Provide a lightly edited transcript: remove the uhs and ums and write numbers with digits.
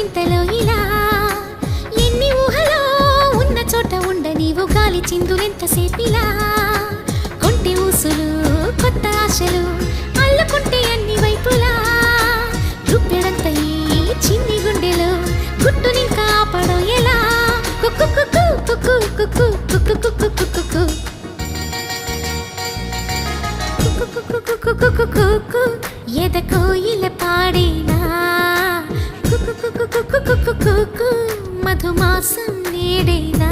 ఇంతలో ఇలా ఎన్ని ఊహలో ఉన్న చోట ఉండ నీవు గాలి చిందులెంతసేపిలా కొంటి ఊసులు కొత్త ఆశలు అల్లుకుంటే అన్ని వైపులా రుప్పెడంత ఈ చిన్ని గుండెలో గుట్టునింకా ఆపడం ఎలా కుక్కు కుక్కు కుక్కు కుక్కు కుక్కు కుక్కు కుక్కు కుక్కు ఎద కోయిల పాడేనా కుక్కు కుక్కు కుక్కు కుక్కు కుక్కు మధుమాసం నేడేనా